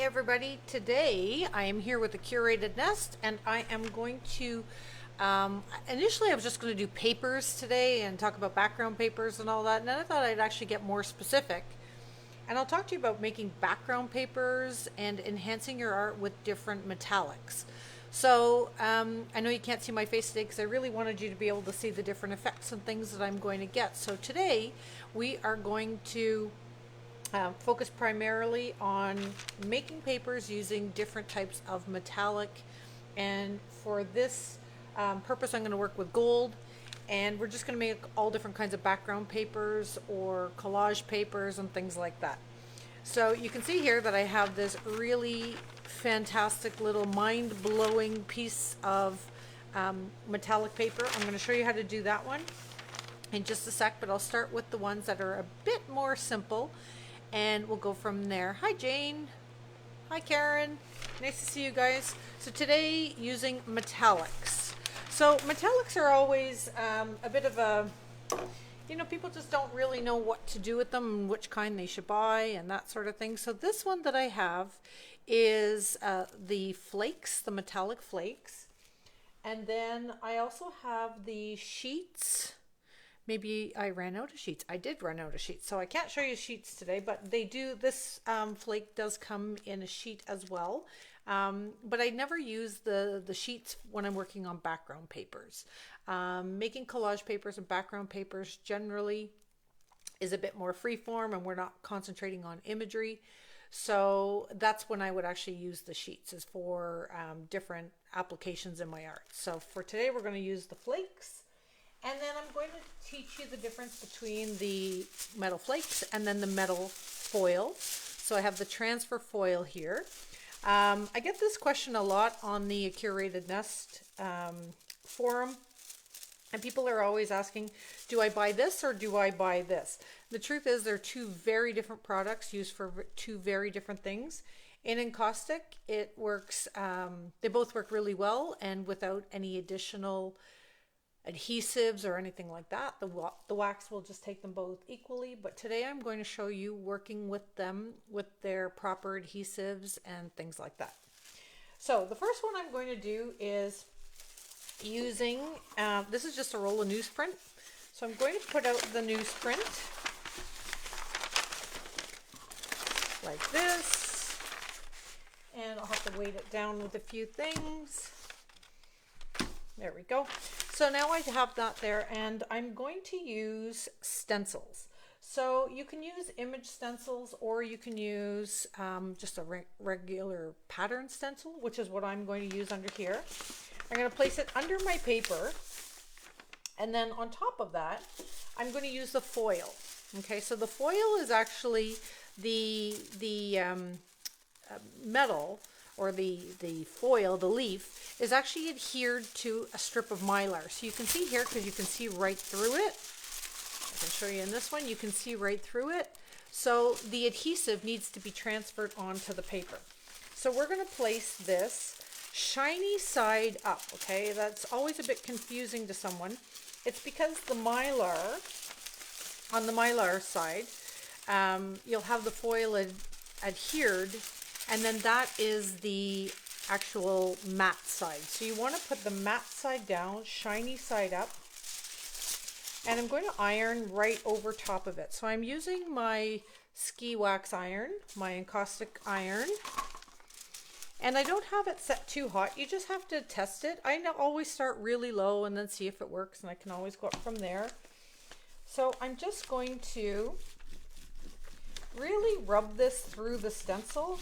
everybody. Today I am here with the Curated Nest and I am going to initially I was just going to do papers today and talk about background papers and all that, and then I thought I'd actually get more specific and I'll talk to you about making background papers and enhancing your art with different metallics. So I know you can't see my face today because I really wanted you to be able to see the different effects and things that I'm going to get. So today we are going to focus primarily on making papers using different types of metallic, and for this purpose I'm going to work with gold, and we're just going to make all different kinds of background papers or collage papers and things like that. So you can see here that I have this really fantastic little mind-blowing piece of metallic paper. I'm going to show you how to do that one in just a sec, but I'll start with the ones that are a bit more simple and we'll go from there. Hi Jane. Hi Karen. Nice to see you guys. So today using metallics. So metallics are always a bit of a, people just don't really know what to do with them and which kind they should buy and that sort of thing. So this one that I have is the flakes, the metallic flakes. And then I also have the sheets. Maybe I ran out of sheets. I did run out of sheets, so I can't show you sheets today, but they do, this flake does come in a sheet as well. But I never use the sheets when I'm working on background papers. Making collage papers and background papers generally is a bit more freeform and we're not concentrating on imagery. So that's when I would actually use the sheets, is for different applications in my art. So for today, we're going to use the flakes. And then I'm going to teach you the difference between the metal flakes and then the metal foil. So I have the transfer foil here. I get this question a lot on the Curated Nest forum. And people are always asking, do I buy this or do I buy this? The truth is they're two very different products used for two very different things. In encaustic, it works, they both work really well and without any additional adhesives or anything like that. The wax will just take them both equally, but today I'm going to show you working with them with their proper adhesives and things like that. So the first one I'm going to do is using, this is just a roll of newsprint. So I'm going to put out the newsprint like this, and I'll have to weight it down with a few things. There we go. So now I have that there, and I'm going to use stencils. So you can use image stencils or you can use just a regular pattern stencil, which is what I'm going to use under here. I'm going to place it under my paper, and then on top of that, I'm going to use the foil. Okay, so the foil is actually the metal, or the foil, the leaf, is actually adhered to a strip of mylar. So you can see here, because you can see right through it. I can show you in this one, you can see right through it. So the adhesive needs to be transferred onto the paper. So we're going to place this shiny side up, okay? That's always a bit confusing to someone. It's because the mylar, on the mylar side, you'll have the foil adhered, and then that is the actual matte side. So you want to put the matte side down, shiny side up, and I'm going to iron right over top of it. So I'm using my ski wax iron, my encaustic iron, and I don't have it set too hot. You just have to test it. I always start really low and then see if it works, and I can always go up from there. So I'm just going to really rub this through the stencil.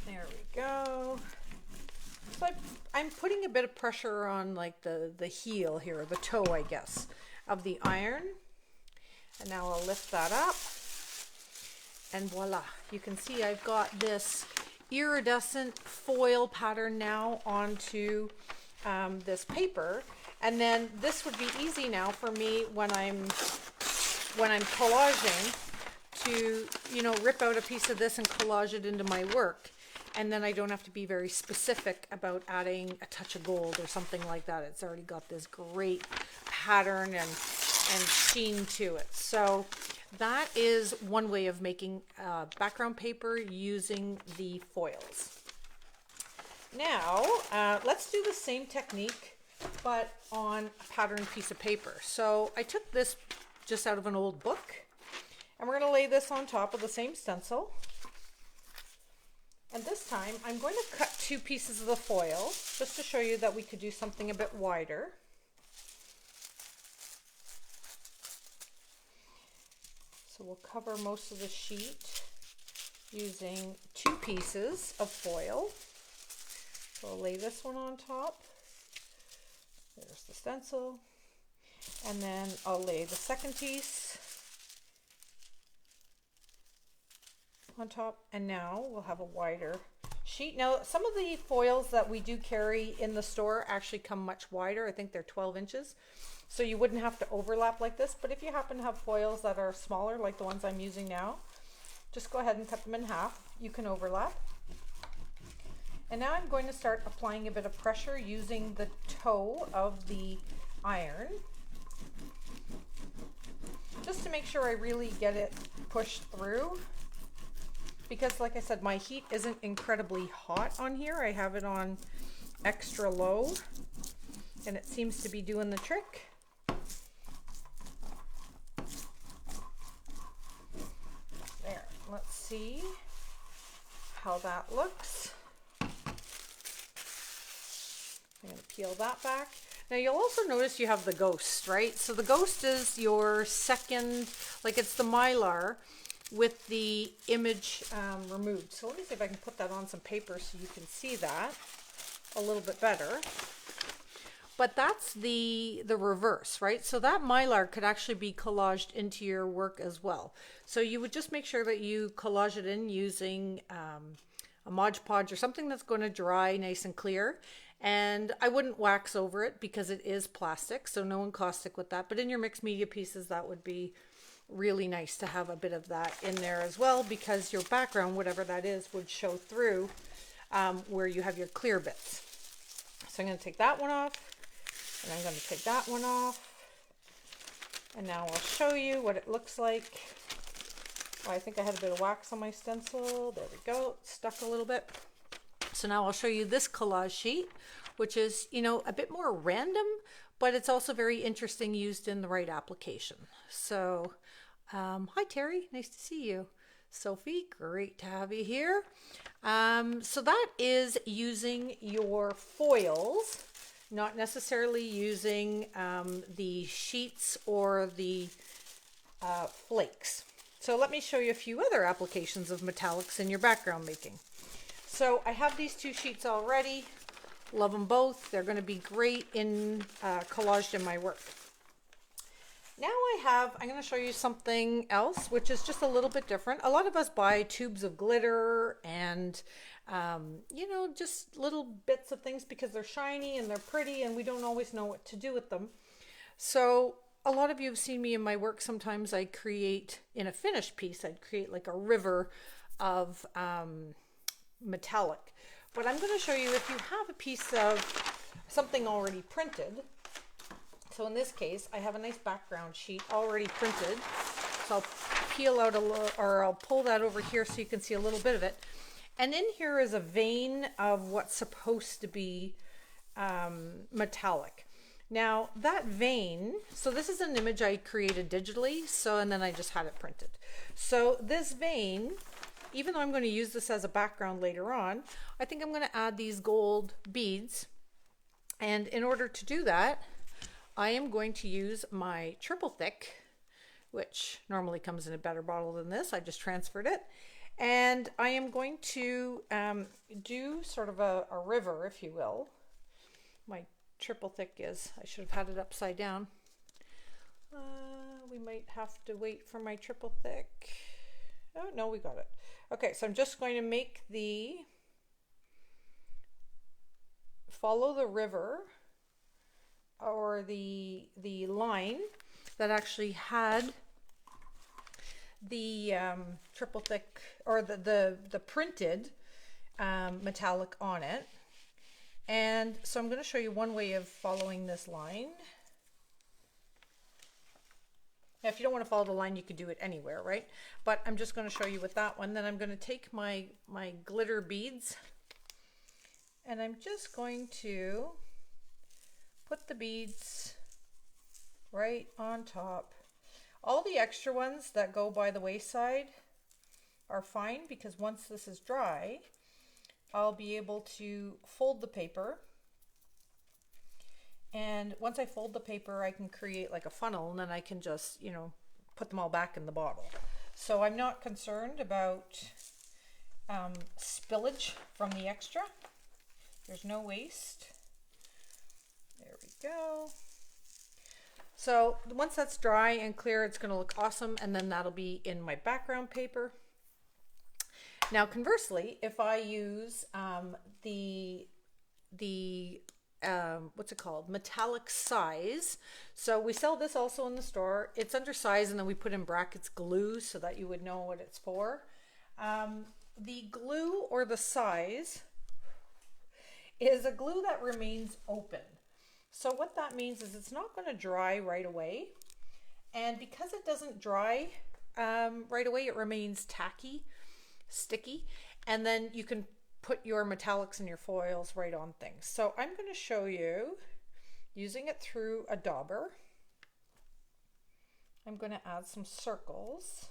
There we go. So I'm putting a bit of pressure on like the heel here, the toe, I guess, of the iron. And now I'll lift that up. And voila, you can see I've got this iridescent foil pattern now onto this paper. And then this would be easy now for me when I'm collaging to, rip out a piece of this and collage it into my work. And then I don't have to be very specific about adding a touch of gold or something like that. It's already got this great pattern and and sheen to it. So that is one way of making background paper using the foils. Now, let's do the same technique, but on a patterned piece of paper. So I took this just out of an old book, and we're going to lay this on top of the same stencil. And this time I'm going to cut 2 pieces of the foil just to show you that we could do something a bit wider. So we'll cover most of the sheet using 2 pieces of foil. So I'll lay this one on top. There's the stencil. And then I'll lay the second piece on top, and now we'll have a wider sheet. Now, some of the foils that we do carry in the store actually come much wider. I think they're 12 inches. So you wouldn't have to overlap like this, but if you happen to have foils that are smaller, like the ones I'm using now, just go ahead and cut them in half. You can overlap. And now I'm going to start applying a bit of pressure using the toe of the iron, just to make sure I really get it pushed through. Because like I said, my heat isn't incredibly hot on here. I have it on extra low, and it seems to be doing the trick. There, let's see how that looks. I'm going to peel that back. Now you'll also notice you have the ghost, right? So the ghost is your second, like it's the Mylar with the image removed. So let me see if I can put that on some paper so you can see that a little bit better. But that's the reverse, right? So that Mylar could actually be collaged into your work as well. So you would just make sure that you collage it in using a Mod Podge or something that's going to dry nice and clear. And I wouldn't wax over it because it is plastic, so no encaustic with that. But in your mixed media pieces, that would be really nice to have a bit of that in there as well, because your background, whatever that is, would show through where you have your clear bits. So I'm going to take that one off, and I'm going to take that one off, and now I'll show you what it looks like. Oh, I think I had a bit of wax on my stencil. There we go. It's stuck a little bit. So now I'll show you this collage sheet, which is, you know, a bit more random, but it's also very interesting used in the right application. So, hi Terry, nice to see you. Sophie, great to have you here. So that is using your foils, not necessarily using the sheets or the flakes. So let me show you a few other applications of metallics in your background making. So I have these 2 sheets already. Love them both. They're going to be great in collaged in my work. Now I'm going to show you something else, which is just a little bit different. A lot of us buy tubes of glitter and, you know, just little bits of things because they're shiny and they're pretty and we don't always know what to do with them. So a lot of you have seen me in my work. Sometimes I create, in a finished piece, I'd create like a river of metallic. But I'm going to show you, if you have a piece of something already printed. So in this case, I have a nice background sheet already printed. So I'll peel out a little, or I'll pull that over here so you can see a little bit of it. And in here is a vein of what's supposed to be metallic. Now that vein, so this is an image I created digitally, so, and then I just had it printed. So this vein, even though I'm going to use this as a background later on, I think I'm going to add these gold beads. And in order to do that, I am going to use my triple thick, which normally comes in a better bottle than this. I just transferred it. And I am going to do sort of a river, if you will. My triple thick is, I should have had it upside down. We might have to wait for my triple thick. Oh, no, we got it. Okay, so I'm just going to make follow the river, or the line that actually had the triple thick, or the printed metallic on it. And so I'm going to show you one way of following this line. Now, if you don't want to follow the line, you could do it anywhere, right? But I'm just going to show you with that one. Then I'm going to take my glitter beads, and I'm just going to put the beads right on top. All the extra ones that go by the wayside are fine, because once this is dry, I'll be able to fold the paper. And once I fold the paper, I can create like a funnel, and then I can just, you know, put them all back in the bottle. So I'm not concerned about spillage from the extra. There's no waste. There we go. So once that's dry and clear, it's going to look awesome, and then that'll be in my background paper. Now, conversely, if I use the what's it called? Metallic size. So we sell this also in the store. It's under size, and then we put in brackets glue so that you would know what it's for. The glue, or the size, is a glue that remains open. So what that means is it's not going to dry right away. And because it doesn't dry right away, it remains tacky, sticky, and then you can put your metallics and your foils right on things. So I'm going to show you using it through a dauber. I'm going to add some circles.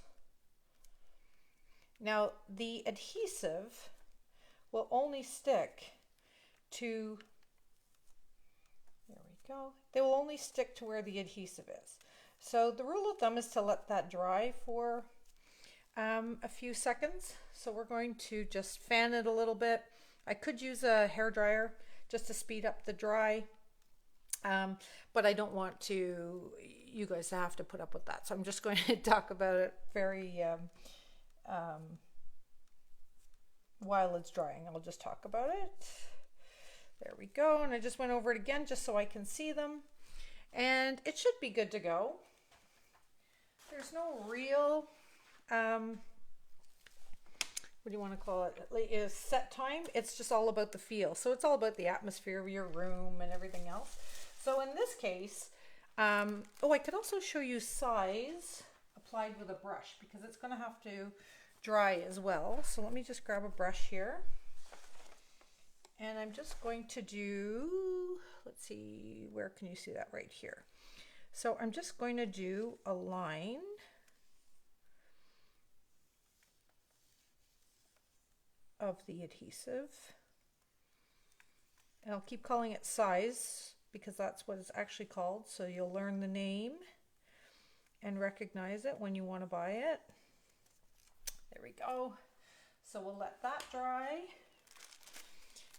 Now, the adhesive will only stick to, there we go, they will only stick to where the adhesive is. So the rule of thumb is to let that dry for a few seconds. So we're going to just fan it a little bit. I could use a hair dryer just to speed up the dry, but I don't want you guys to have to put up with that. So I'm just going to talk about it very while it's drying. I'll just talk about it. There we go. And I just went over it again just so I can see them, and it should be good to go. There's no real what do you want to call it? Like, is set time. It's just all about the feel. So it's all about the atmosphere of your room and everything else. So in this case, oh, I could also show you size applied with a brush, because it's going to have to dry as well. So let me just grab a brush here, and I'm just going to do, let's see, where can you see that? Right here. So I'm just going to do a line of the adhesive, and I'll keep calling it size because that's what it's actually called, so you'll learn the name and recognize it when you want to buy it. There we go. So we'll let that dry.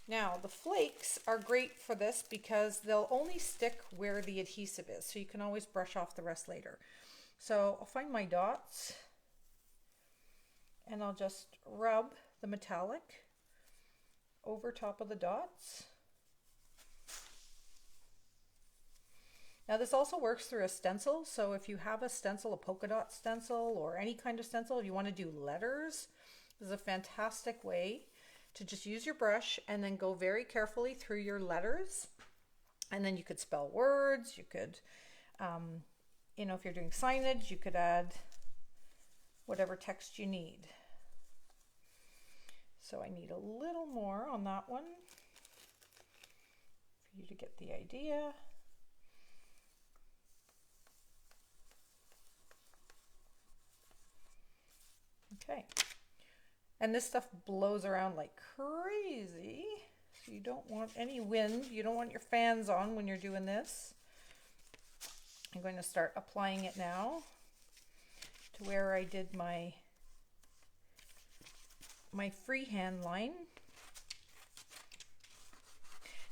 Now the flakes are great for this because they'll only stick where the adhesive is, so you can always brush off the rest later. So I'll find my dots, and I'll just rub the metallic over top of the dots. Now this also works through a stencil, so if you have a stencil, a polka dot stencil, or any kind of stencil, if you want to do letters, this is a fantastic way to just use your brush and then go very carefully through your letters. And then you could spell words, you could, you know, if you're doing signage, you could add whatever text you need. So I need a little more on that one for you to get the idea. Okay, and this stuff blows around like crazy, so you don't want any wind. You don't want your fans on when you're doing this. I'm going to start applying it now to where I did my freehand line.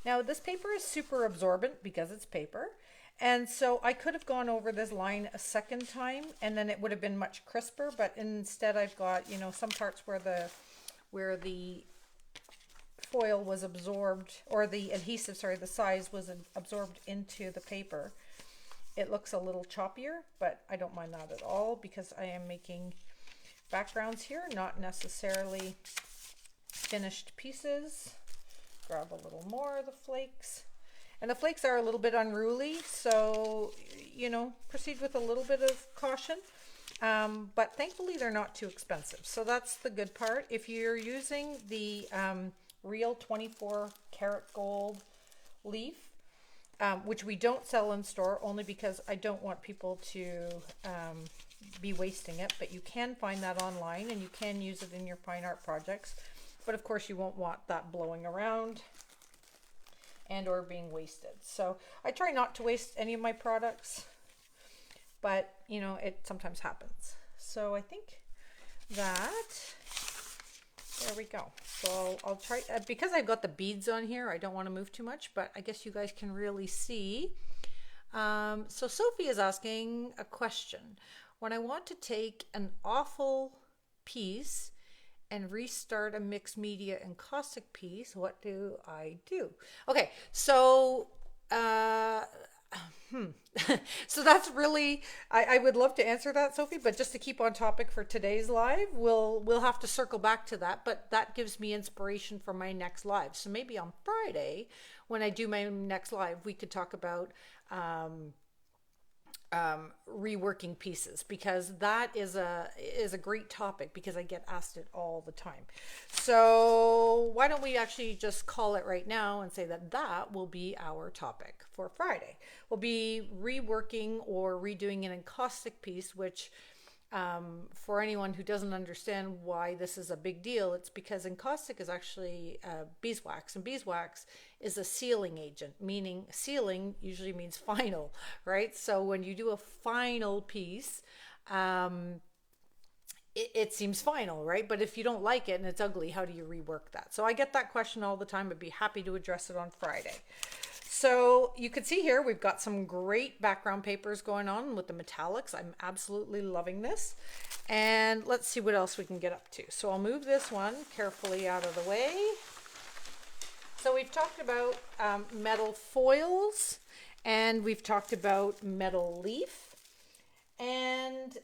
Now this paper is super absorbent because it's paper, and so I could have gone over this line a second time and then it would have been much crisper, but instead I've got, you know, some parts where the foil was absorbed, or the adhesive, sorry, the size was absorbed into the paper. It looks a little choppier, but I don't mind that at all because I am making backgrounds here, not necessarily finished pieces. Grab a little more of the flakes. And the flakes are a little bit unruly, so, you know, proceed with a little bit of caution. But thankfully they're not too expensive. So that's the good part. If you're using the real 24 karat gold leaf, which we don't sell in store only because I don't want people to be wasting it, but you can find that online and you can use it in your fine art projects. But of course you won't want that blowing around and or being wasted. So I try not to waste any of my products, but you know, it sometimes happens. So I think that, there we go. So I'll try, because I've got the beads on here, I don't want to move too much, but I guess you guys can really see. So Sophie is asking a question. When I want to take an awful piece and restart a mixed media encaustic piece, what do I do? Okay, so so that's really, I would love to answer that, Sophie, but just to keep on topic for today's live, we'll have to circle back to that, but that gives me inspiration for my next live. So maybe on Friday, when I do my next live, we could talk about reworking pieces, because that is a great topic, because I get asked it all the time. So why don't we actually just call it right now and say that that will be our topic for Friday. We'll be reworking or redoing an encaustic piece, which for anyone who doesn't understand why this is a big deal, it's because encaustic is actually beeswax, and beeswax is a sealing agent, meaning sealing usually means final, right? So when you do a final piece, it seems final, right? But if you don't like it and it's ugly, how do you rework that? So I get that question all the time. I'd be happy to address it on Friday. So you can see here, we've got some great background papers going on with the metallics. I'm absolutely loving this. And let's see what else we can get up to. So I'll move this one carefully out of the way. So we've talked about metal foils, and we've talked about metal leaf, and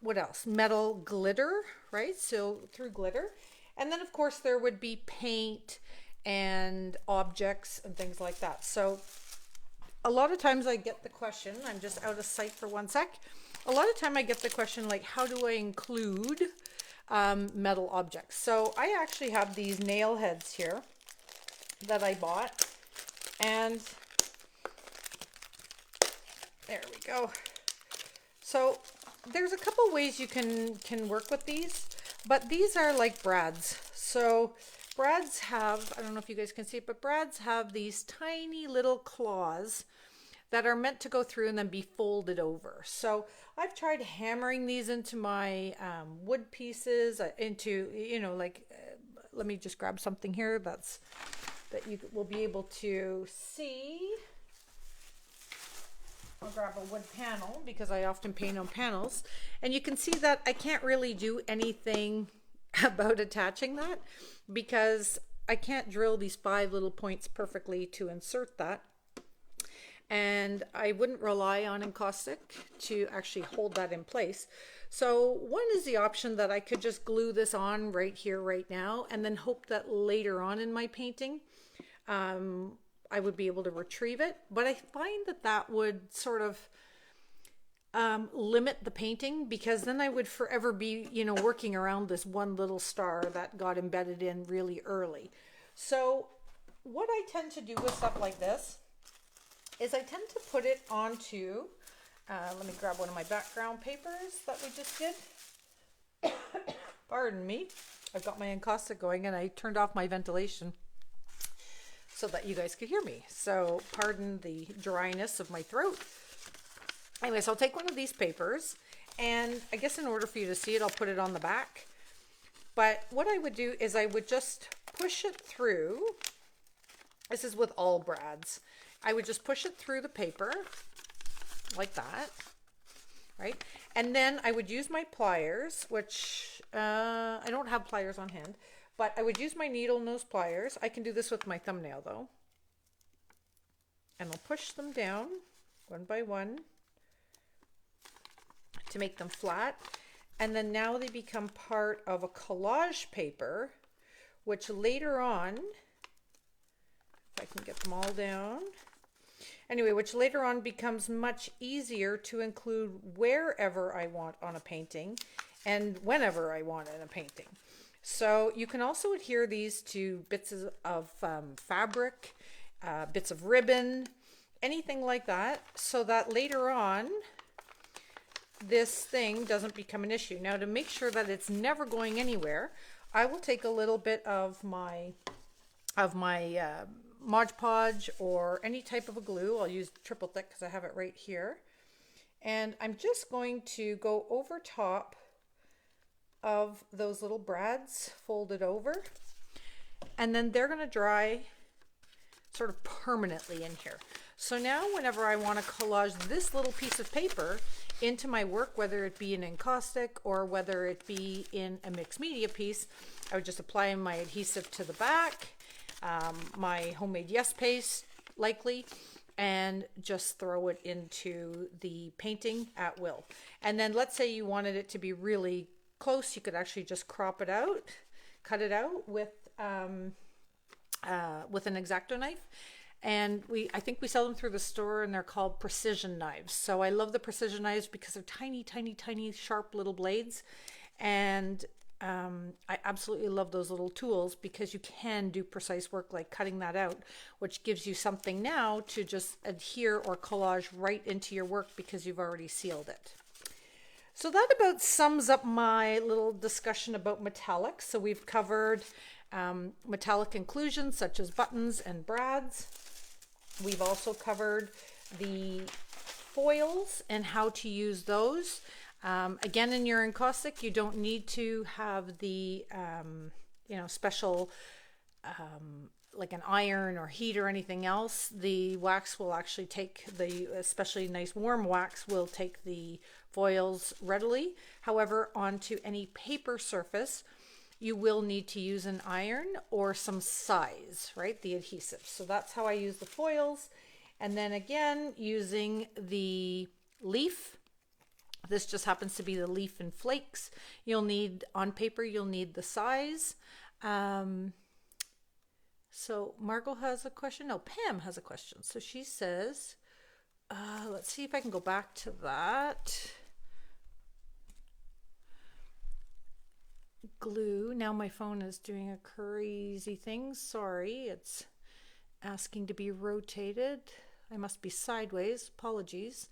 what else? Metal glitter, right? So through glitter. And then of course there would be paint and objects and things like that. So a lot of times I get the question, I'm just out of sight for one sec. A lot of time I get the question like, how do I include metal objects? So I actually have these nail heads here that I bought, and there we go. So there's a couple ways you can work with these, but these are like brads. So brads have, I don't know if you guys can see it, but brads have these tiny little claws that are meant to go through and then be folded over. So I've tried hammering these into my wood pieces, into, you know, like, let me just grab something here that you will be able to see. I'll grab a wood panel because I often paint on panels, and you can see that I can't really do anything about attaching that because I can't drill these 5 little points perfectly to insert that, and I wouldn't rely on encaustic to actually hold that in place. So one is the option that I could just glue this on right here right now, and then hope that later on in my painting I would be able to retrieve it. But I find that that would sort of limit the painting, because then I would forever be, you know, working around this one little star that got embedded in really early. So what I tend to do with stuff like this is I tend to put it onto, let me grab one of my background papers that we just did. Pardon me. I've got my encaustic going and I turned off my ventilation so that you guys could hear me. So pardon the dryness of my throat. Anyways, I'll take one of these papers, and I guess in order for you to see it, I'll put it on the back. But what I would do is I would just push it through. This is with all brads. I would just push it through the paper like that, right? And then I would use my pliers, which I don't have pliers on hand, but I would use my needle nose pliers. I can do this with my thumbnail though. And I'll push them down one by one to make them flat. And then now they become part of a collage paper, which later on, if I can get them all down, Anyway, which later on becomes much easier to include wherever I want on a painting and whenever I want in a painting. So you can also adhere these to bits of fabric, bits of ribbon, anything like that, so that later on this thing doesn't become an issue. Now, to make sure that it's never going anywhere, I will take a little bit of my Mod Podge or any type of a glue. I'll use triple thick because I have it right here. And I'm just going to go over top of those little brads folded over. And then they're going to dry sort of permanently in here. So now whenever I want to collage this little piece of paper into my work, whether it be in encaustic or whether it be in a mixed media piece, I would just apply my adhesive to the back, my homemade Yes paste likely, and just throw it into the painting at will. And then let's say you wanted it to be really close, you could actually just crop it out, cut it out with an X-Acto knife. And I think we sell them through the store, and they're called precision knives. So I love the precision knives because they're tiny, tiny, tiny, sharp little blades. And I absolutely love those little tools because you can do precise work like cutting that out, which gives you something now to just adhere or collage right into your work because you've already sealed it. So that about sums up my little discussion about metallics. So we've covered metallic inclusions such as buttons and brads. We've also covered the foils and how to use those. Again, in your encaustic, you don't need to have the special like an iron or heat or anything else. The wax will actually take especially nice warm wax will take the foils readily. However, onto any paper surface, you will need to use an iron or some size, right? The adhesive. So that's how I use the foils. And then again, using the leaf. This just happens to be the leaf and flakes. You'll need, on paper, you'll need the size. So Margot has a question. No, Pam has a question. So she says, let's see if I can go back to that. Glue. Now my phone is doing a crazy thing. Sorry, it's asking to be rotated. I must be sideways. Apologies.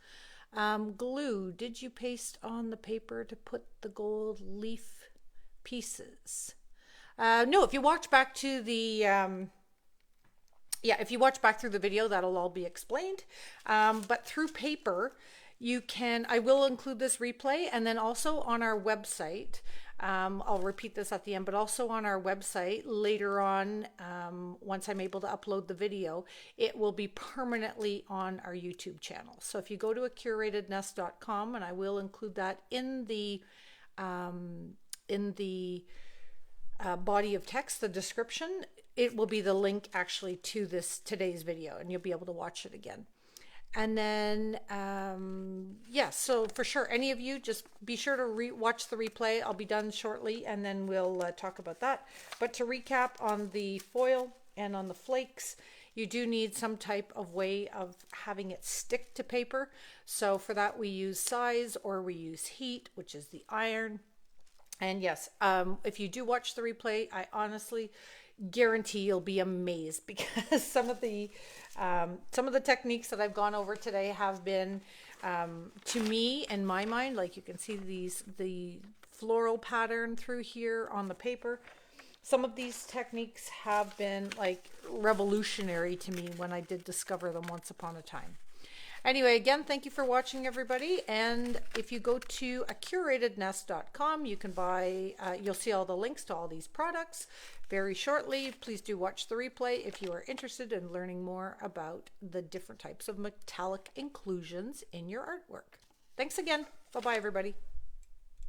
Glue. Did you paste on the paper to put the gold leaf pieces? No, if you watch back to the if you watch back through the video, that'll all be explained. But through paper, you can, I will include this replay, and then also on our website, I'll repeat this at the end, but also on our website later on, once I'm able to upload the video, it will be permanently on our YouTube channel. So if you go to acuratednest.com, and I will include that in the body of text, the description, it will be the link actually to today's video, and you'll be able to watch it again. And then, so for sure, any of you, just be sure to watch the replay. I'll be done shortly, and then we'll talk about that. But to recap on the foil and on the flakes, you do need some type of way of having it stick to paper. So for that, we use size or we use heat, which is the iron. And yes, if you do watch the replay, I honestly guarantee you'll be amazed, because some of the techniques that I've gone over today have been, to me, in my mind, like you can see the floral pattern through here on the paper. Some of these techniques have been like revolutionary to me when I did discover them once upon a time. Anyway, again, thank you for watching, everybody. And if you go to acuratednest.com, you can buy, you'll see all the links to all these products very shortly. Please do watch the replay if you are interested in learning more about the different types of metallic inclusions in your artwork. Thanks again. Bye-bye, everybody.